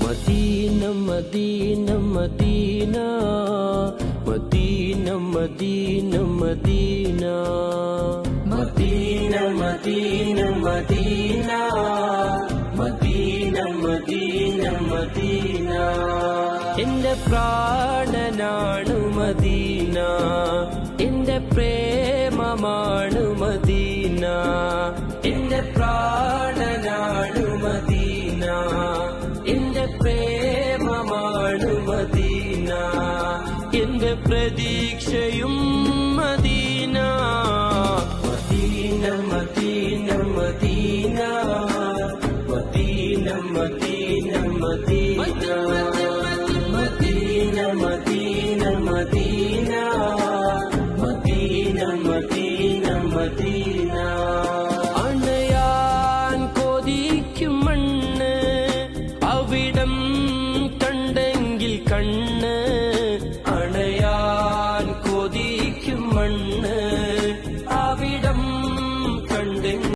Medina Medina Medina Medina Medina Medina Medina Medina Medina Medina Medina Medina എന്റെ പ്രാണനാണു Medina എന്റെ പ്രേമമാണു Medina എന്റെ പ്രാണനാണു മദീന എന്റെ പ്രേമമാണു മദീന എന്റെ പ്രതീക്ഷയും Medina Medina Medina Medina Medina Medina Medina Medina Medina Medina Medina Medina Medina അണയാൻ കൊതിക്കും മണ്ണ് അവിടം കണ്ടെങ്കിൽ കണ്ണ്